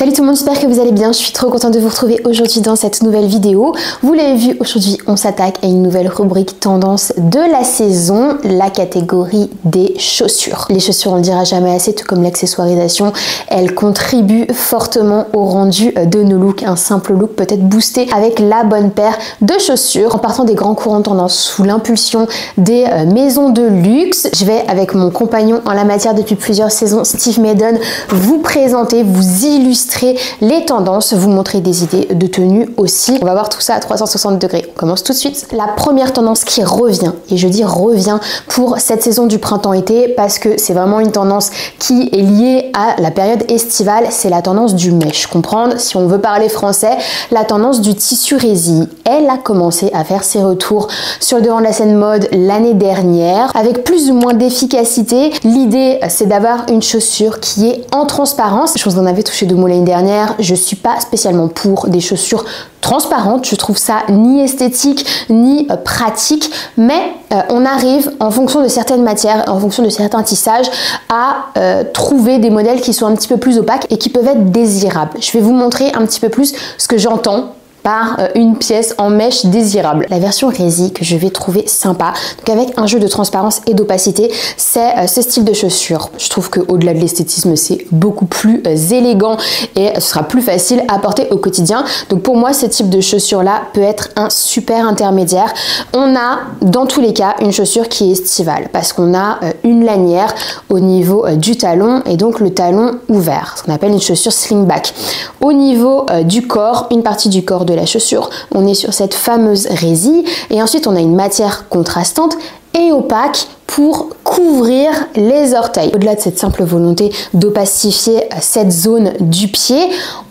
Salut tout le monde, j'espère que vous allez bien. Je suis trop contente de vous retrouver aujourd'hui dans cette nouvelle vidéo. Vous l'avez vu, aujourd'hui on s'attaque à une nouvelle rubrique tendance de la saison, la catégorie des chaussures. Les chaussures, on le dira jamais assez, tout comme l'accessoirisation, elles contribuent fortement au rendu de nos looks. Un simple look peut être boosté avec la bonne paire de chaussures. En partant des grands courants de tendance sous l'impulsion des maisons de luxe, je vais avec mon compagnon en la matière depuis plusieurs saisons, Steve Madden, vous présenter, vous illustrer les tendances, vous montrer des idées de tenue aussi. On va voir tout ça à 360 degrés. On commence tout de suite. La première tendance qui revient, et je dis revient pour cette saison du printemps-été parce que c'est vraiment une tendance qui est liée à la période estivale, c'est la tendance du mesh. Comprendre, si on veut parler français, la tendance du tissu résille. Elle a commencé à faire ses retours sur le devant de la scène mode l'année dernière avec plus ou moins d'efficacité. L'idée, c'est d'avoir une chaussure qui est en transparence. Je vous en avais touché deux mots l'année dernière, je suis pas spécialement pour des chaussures transparentes, je trouve ça ni esthétique ni pratique, mais on arrive en fonction de certaines matières, en fonction de certains tissages à trouver des modèles qui sont un petit peu plus opaques et qui peuvent être désirables. Je vais vous montrer un petit peu plus ce que j'entends par une pièce en mèche désirable. La version résille que je vais trouver sympa, donc avec un jeu de transparence et d'opacité, c'est ce style de chaussure. Je trouve qu'au-delà de l'esthétisme, c'est beaucoup plus élégant et ce sera plus facile à porter au quotidien. Donc pour moi, ce type de chaussure-là peut être un super intermédiaire. On a dans tous les cas une chaussure qui est estivale parce qu'on a une lanière au niveau du talon et donc le talon ouvert, ce qu'on appelle une chaussure slingback. Au niveau du corps, une partie du corps de la chaussure, on est sur cette fameuse résille et ensuite on a une matière contrastante et opaque pour couvrir les orteils. Au-delà de cette simple volonté d'opacifier cette zone du pied,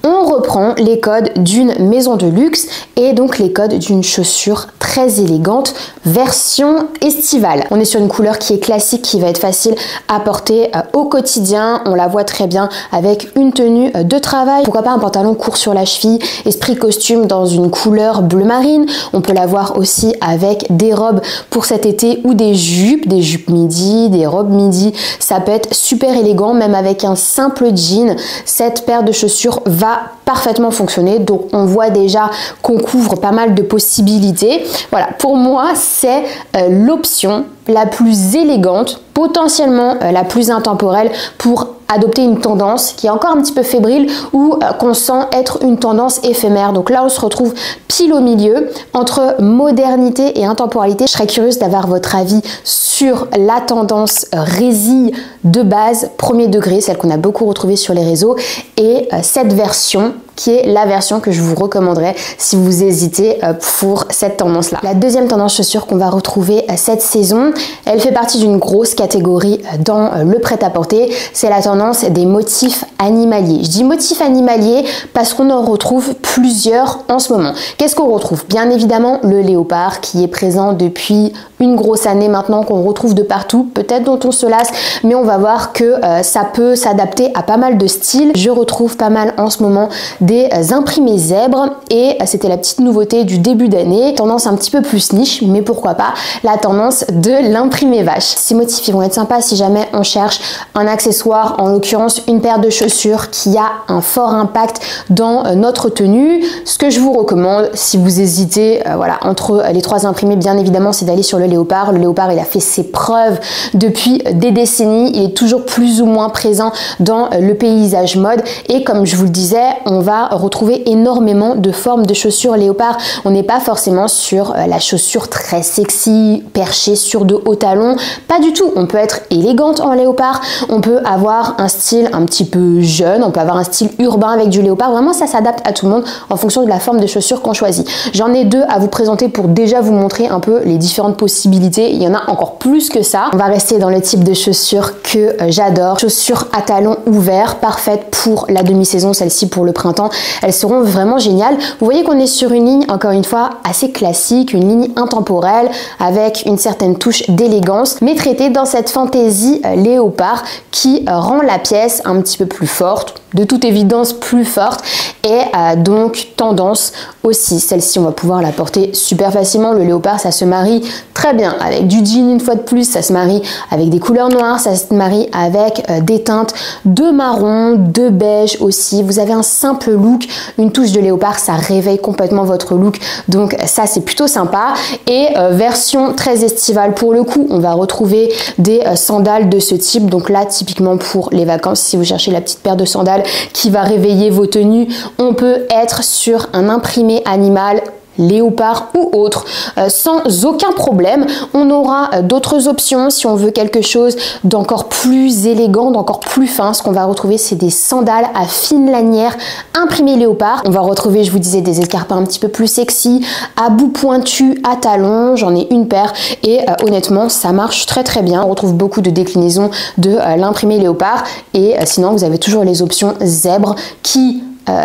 on reprend les codes d'une maison de luxe et donc les codes d'une chaussure très élégante version estivale. On est sur une couleur qui est classique, qui va être facile à porter au quotidien. On la voit très bien avec une tenue de travail. Pourquoi pas un pantalon court sur la cheville, esprit costume dans une couleur bleu marine. On peut la voir aussi avec des robes pour cet été ou des jupes midi, des robes midi. Ça peut être super élégant, même avec un simple jean. Cette paire de chaussures va parfaitement fonctionner. Donc on voit déjà qu'on couvre pas mal de possibilités. Voilà, pour moi, c'est l'option la plus élégante, potentiellement la plus intemporelle pour adopter une tendance qui est encore un petit peu fébrile ou qu'on sent être une tendance éphémère. Donc là, on se retrouve pile au milieu entre modernité et intemporalité. Je serais curieuse d'avoir votre avis sur la tendance résille de base, premier degré, celle qu'on a beaucoup retrouvée sur les réseaux, et cette version qui est la version que je vous recommanderais si vous hésitez pour cette tendance-là. La deuxième tendance chaussure qu'on va retrouver cette saison, elle fait partie d'une grosse catégorie dans le prêt-à-porter, c'est la tendance des motifs animaliers. Je dis motifs animaliers parce qu'on en retrouve plusieurs en ce moment. Qu'est-ce qu'on retrouve? Bien évidemment le léopard qui est présent depuis une grosse année maintenant, qu'on retrouve de partout, peut-être dont on se lasse, mais on va voir que ça peut s'adapter à pas mal de styles. Je retrouve pas mal en ce moment des imprimés zèbres et c'était la petite nouveauté du début d'année, tendance un petit peu plus niche, mais pourquoi pas la tendance de l'imprimé vache. Ces motifs ils vont être sympas si jamais on cherche un accessoire, en l'occurrence une paire de chaussures qui a un fort impact dans notre tenue. Ce que je vous recommande si vous hésitez voilà, entre les trois imprimés, bien évidemment, c'est d'aller sur le léopard. Le léopard, il a fait ses preuves depuis des décennies, il est toujours plus ou moins présent dans le paysage mode et comme je vous le disais, on va retrouver énormément de formes de chaussures léopard. On n'est pas forcément sur la chaussure très sexy, perchée sur de hauts talons, pas du tout. On peut être élégante en léopard, on peut avoir un style un petit peu jeune, on peut avoir un style urbain avec du léopard. Vraiment, ça s'adapte à tout le monde en fonction de la forme de chaussures qu'on choisit. J'en ai deux à vous présenter pour déjà vous montrer un peu les différentes possibilités. Il y en a encore plus que ça. On va rester dans le type de chaussures que j'adore. Chaussures à talons ouverts, parfaites pour la demi-saison, celle-ci pour le printemps. Elles seront vraiment géniales. Vous voyez qu'on est sur une ligne, encore une fois, assez classique, une ligne intemporelle avec une certaine touche d'élégance, mais traitée dans cette fantaisie léopard qui rend la pièce un petit peu plus forte, de toute évidence plus forte et donc tendance aussi. Celle-ci, on va pouvoir la porter super facilement. Le léopard, ça se marie très bien avec du jean une fois de plus, ça se marie avec des couleurs noires, ça se marie avec des teintes de marron, de beige aussi. Vous avez un simple look, une touche de léopard, ça réveille complètement votre look. Donc ça, c'est plutôt sympa. Et version très estivale pour le coup, on va retrouver des sandales de ce type. Donc là, typiquement pour les vacances, si vous cherchez la petite paire de sandales qui va réveiller vos tenues, on peut être sur un imprimé animal, léopard ou autre, sans aucun problème. On aura d'autres options si on veut quelque chose d'encore plus élégant, d'encore plus fin. Ce qu'on va retrouver, c'est des sandales à fine lanière imprimées léopard. On va retrouver, je vous disais, des escarpins un petit peu plus sexy, à bout pointu, à talons. J'en ai une paire et honnêtement, ça marche très très bien. On retrouve beaucoup de déclinaisons de l'imprimé léopard et sinon, vous avez toujours les options zèbre qui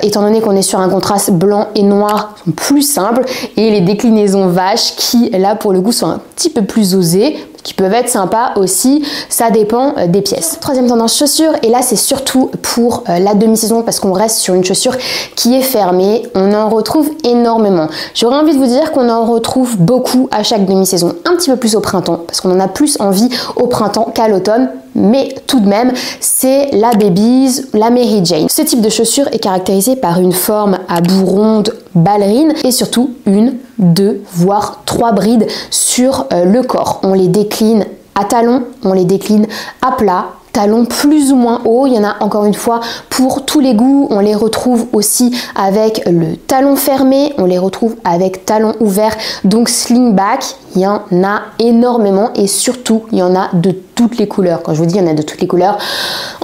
étant donné qu'on est sur un contraste blanc et noir, sont plus simples, et les déclinaisons vaches qui là pour le coup sont un petit peu plus osées, qui peuvent être sympas aussi, ça dépend des pièces. Troisième tendance chaussures, et là c'est surtout pour la demi-saison parce qu'on reste sur une chaussure qui est fermée, on en retrouve énormément. J'aurais envie de vous dire qu'on en retrouve beaucoup à chaque demi-saison, un petit peu plus au printemps parce qu'on en a plus envie au printemps qu'à l'automne, mais tout de même c'est la Babies, la Mary Jane. Ce type de chaussure est caractérisé par une forme à bout ronde ballerine et surtout une, deux, voire trois brides sur le corps. On les décline à talons, on les décline à plat, talons plus ou moins hauts. Il y en a encore une fois pour tous les goûts. On les retrouve aussi avec le talon fermé, on les retrouve avec talon ouvert, donc slingback. Il y en a énormément et surtout il y en a de toutes les couleurs. Quand je vous dis il y en a de toutes les couleurs,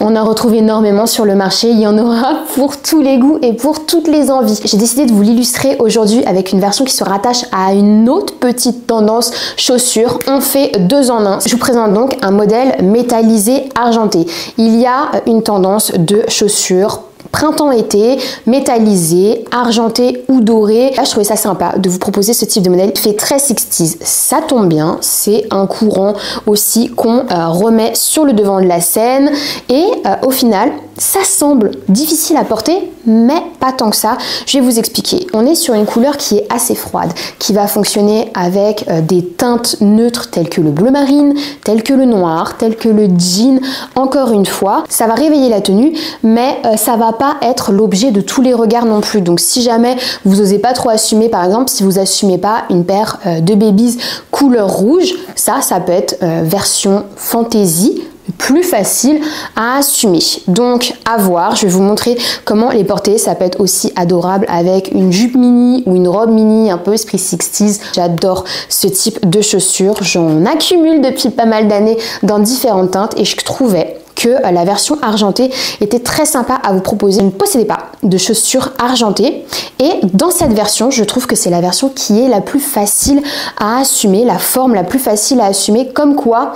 on en retrouve énormément sur le marché. Il y en aura pour tous les goûts et pour toutes les envies. J'ai décidé de vous l'illustrer aujourd'hui avec une version qui se rattache à une autre petite tendance chaussures. On fait deux en un. Je vous présente donc un modèle métallisé argenté. Il y a une tendance de chaussures printemps-été, métallisé, argenté ou doré. Là, je trouvais ça sympa de vous proposer ce type de modèle. Il fait très 60s. Ça tombe bien. C'est un courant aussi qu'on remet sur le devant de la scène. Et au final, ça semble difficile à porter, mais pas tant que ça. Je vais vous expliquer. On est sur une couleur qui est assez froide, qui va fonctionner avec des teintes neutres telles que le bleu marine, telles que le noir, telles que le jean. Encore une fois, ça va réveiller la tenue, mais ça va pas être l'objet de tous les regards non plus. Donc si jamais vous osez pas trop assumer, par exemple, si vous assumez pas une paire de Babies couleur rouge, ça peut être version fantaisie, plus facile à assumer. Donc à voir, je vais vous montrer comment les porter. Ça peut être aussi adorable avec une jupe mini ou une robe mini un peu esprit 60s. J'adore ce type de chaussures, j'en accumule depuis pas mal d'années dans différentes teintes et je trouvais que la version argentée était très sympa à vous proposer. Je ne possédais pas de chaussures argentées et dans cette version, je trouve que c'est la version qui est la plus facile à assumer, la forme la plus facile à assumer, comme quoi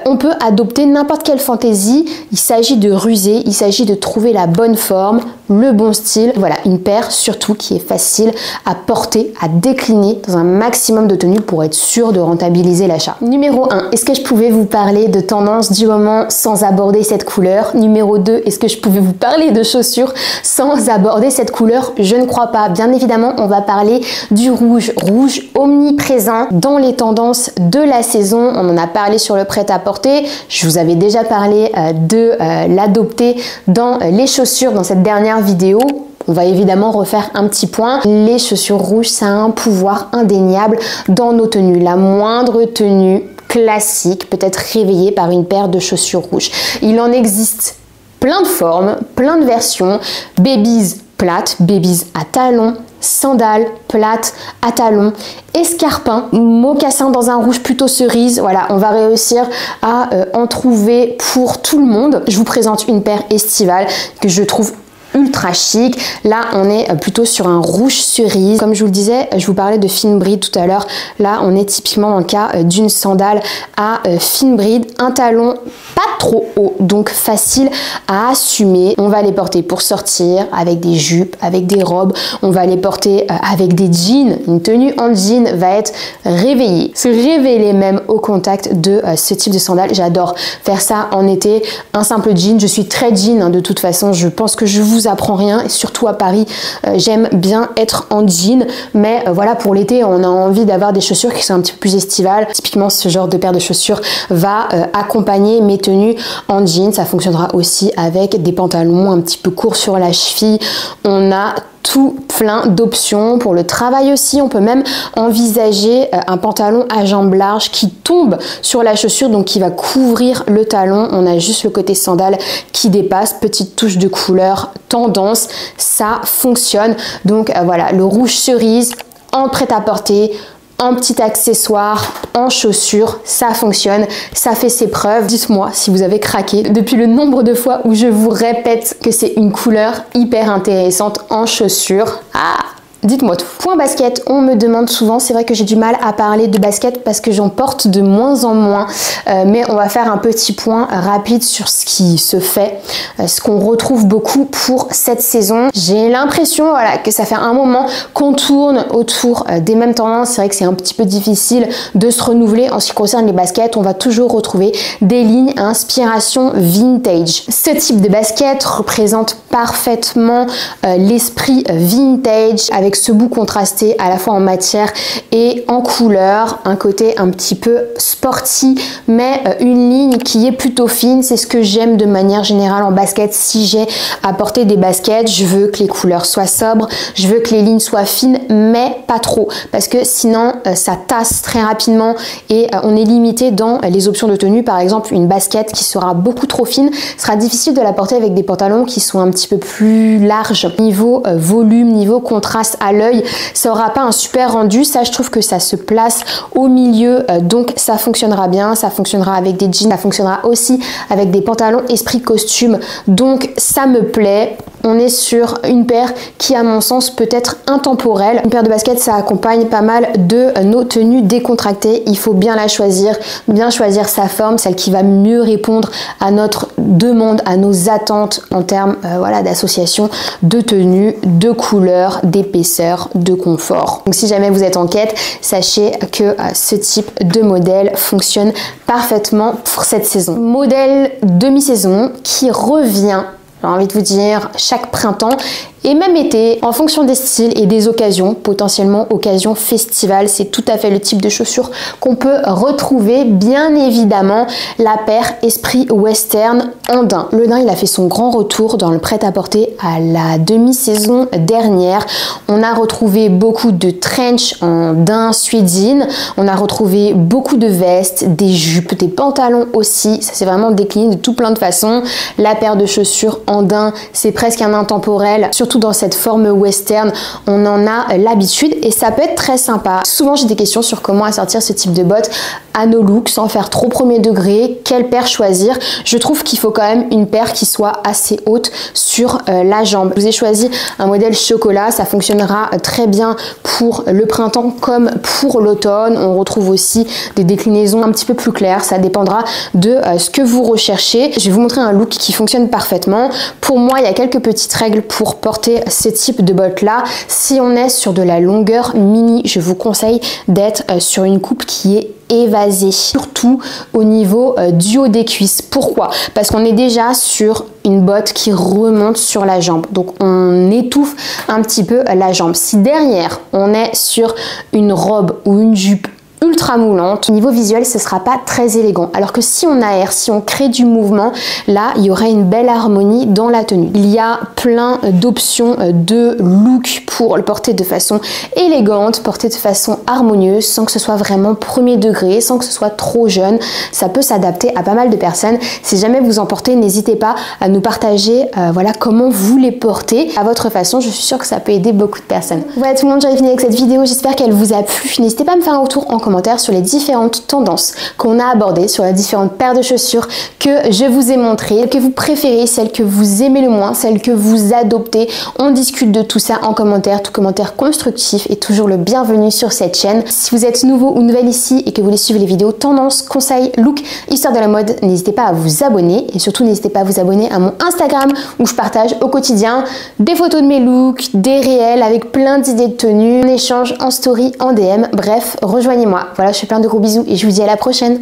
on peut adopter n'importe quelle fantaisie. Il s'agit de ruser, il s'agit de trouver la bonne forme, le bon style. Voilà, une paire surtout qui est facile à porter, à décliner dans un maximum de tenues pour être sûr de rentabiliser l'achat. Numéro 1, est-ce que je pouvais vous parler de tendance du moment sans aborder cette couleur? Numéro 2, est-ce que je pouvais vous parler de chaussures sans aborder cette couleur? Je ne crois pas. Bien évidemment, on va parler du rouge. Rouge omniprésent dans les tendances de la saison. On en a parlé sur le prêt-à-porter. Je vous avais déjà parlé de l'adopter dans les chaussures dans cette dernière vidéo. On va évidemment refaire un petit point. Les chaussures rouges, ça a un pouvoir indéniable dans nos tenues. La moindre tenue classique peut être réveillée par une paire de chaussures rouges. Il en existe plein de formes, plein de versions. Babies plates, Babies à talons, sandales plates à talons, escarpins, mocassins dans un rouge plutôt cerise. Voilà, on va réussir à en trouver pour tout le monde. Je vous présente une paire estivale que je trouve ultra chic. Là on est plutôt sur un rouge cerise. Comme je vous le disais, je vous parlais de fine bride tout à l'heure. Là on est typiquement dans le cas d'une sandale à fine bride, un talon pas trop haut, donc facile à assumer. On va les porter pour sortir avec des jupes, avec des robes, on va les porter avec des jeans. Une tenue en jean va être réveillée, se révéler même au contact de ce type de sandales. J'adore faire ça en été, un simple jean. Je suis très jean hein, de toute façon, je pense que je vous apprends rien, et surtout à Paris, j'aime bien être en jean, mais voilà, pour l'été, on a envie d'avoir des chaussures qui sont un petit peu plus estivales. Typiquement, ce genre de paire de chaussures va accompagner mes tenues en jean. Ça fonctionnera aussi avec des pantalons un petit peu courts sur la cheville. On a tout plein d'options pour le travail aussi. On peut même envisager un pantalon à jambes larges qui tombe sur la chaussure, donc qui va couvrir le talon. On a juste le côté sandale qui dépasse, petite touche de couleur, tendance, ça fonctionne. Donc voilà, le rouge cerise en prêt-à-porter, en petit accessoire, en chaussures, ça fonctionne, ça fait ses preuves. Dites-moi si vous avez craqué depuis le nombre de fois où je vous répète que c'est une couleur hyper intéressante en chaussures. Ah, dites-moi tout. Point basket, on me demande souvent, c'est vrai que j'ai du mal à parler de basket parce que j'en porte de moins en moins, mais on va faire un petit point rapide sur ce qui se fait, ce qu'on retrouve beaucoup pour cette saison. J'ai l'impression voilà, que ça fait un moment qu'on tourne autour des mêmes tendances. C'est vrai que c'est un petit peu difficile de se renouveler en ce qui concerne les baskets. On va toujours retrouver des lignes à inspiration vintage. Ce type de basket représente parfaitement l'esprit vintage avec ce bout contrasté à la fois en matière et en couleur, un côté un petit peu sporty, mais une ligne qui est plutôt fine. C'est ce que j'aime de manière générale en basket. Si j'ai à porter des baskets, je veux que les couleurs soient sobres, je veux que les lignes soient fines, mais pas trop, parce que sinon ça tasse très rapidement et on est limité dans les options de tenue. Par exemple, une basket qui sera beaucoup trop fine sera difficile de la porter avec des pantalons qui sont un petit peu plus larges. Niveau volume, niveau contraste à l'œil, ça aura pas un super rendu. Ça, je trouve que ça se place au milieu, donc ça fonctionnera bien. Ça fonctionnera avec des jeans, ça fonctionnera aussi avec des pantalons esprit costume, donc ça me plaît. On est sur une paire qui, à mon sens, peut être intemporelle. Une paire de baskets, ça accompagne pas mal de nos tenues décontractées. Il faut bien la choisir, bien choisir sa forme, celle qui va mieux répondre à notre demande, à nos attentes en termes voilà, d'association de tenues, de couleurs, d'épaisseur, de confort. Donc si jamais vous êtes en quête, sachez que ce type de modèle fonctionne parfaitement pour cette saison. Modèle demi-saison qui revient, j'ai envie de vous dire, chaque printemps et même été, en fonction des styles et des occasions, potentiellement occasions festivales. C'est tout à fait le type de chaussures qu'on peut retrouver. Bien évidemment, la paire Esprit Western en daim. Le daim, il a fait son grand retour dans le prêt-à-porter à la demi-saison dernière. On a retrouvé beaucoup de trench en daim suédine. On a retrouvé beaucoup de vestes, des jupes, des pantalons aussi. Ça s'est vraiment décliné de tout plein de façons. La paire de chaussures en daim, c'est presque un intemporel. Surtout dans cette forme western, on en a l'habitude et ça peut être très sympa. Souvent j'ai des questions sur comment assortir ce type de bottes à nos looks sans faire trop premier degré, quelle paire choisir. Je trouve qu'il faut quand même une paire qui soit assez haute sur la jambe. Je vous ai choisi un modèle chocolat, ça fonctionnera très bien pour le printemps comme pour l'automne. On retrouve aussi des déclinaisons un petit peu plus claires, ça dépendra de ce que vous recherchez. Je vais vous montrer un look qui fonctionne parfaitement. Pour moi, il y a quelques petites règles pour porter ce type de bottes là. Si on est sur de la longueur mini, je vous conseille d'être sur une coupe qui est évasée, surtout au niveau du haut des cuisses. Pourquoi? Parce qu'on est déjà sur une botte qui remonte sur la jambe, donc on étouffe un petit peu la jambe. Si derrière on est sur une robe ou une jupe ultra moulante, au niveau visuel ce sera pas très élégant, alors que si on aère, si on crée du mouvement, là il y aurait une belle harmonie dans la tenue. Il y a plein d'options de look pour le porter de façon élégante, porter de façon harmonieuse, sans que ce soit vraiment premier degré, sans que ce soit trop jeune. Ça peut s'adapter à pas mal de personnes. Si jamais vous en portez, n'hésitez pas à nous partager voilà comment vous les portez à votre façon. Je suis sûre que ça peut aider beaucoup de personnes. Voilà tout le monde, j'arrive fini avec cette vidéo, j'espère qu'elle vous a plu. N'hésitez pas à me faire un retour en commentaire commentaire sur les différentes tendances qu'on a abordées, sur les différentes paires de chaussures que je vous ai montrées, que vous préférez, celles que vous aimez le moins, celles que vous adoptez. On discute de tout ça en commentaire, tout commentaire constructif est toujours le bienvenu sur cette chaîne. Si vous êtes nouveau ou nouvelle ici et que vous voulez suivre les vidéos tendances, conseils, look, histoire de la mode, n'hésitez pas à vous abonner et surtout n'hésitez pas à vous abonner à mon Instagram où je partage au quotidien des photos de mes looks, des réels avec plein d'idées de tenues, en échange, en story, en DM, bref, rejoignez-moi. Voilà, je fais plein de gros bisous et je vous dis à la prochaine.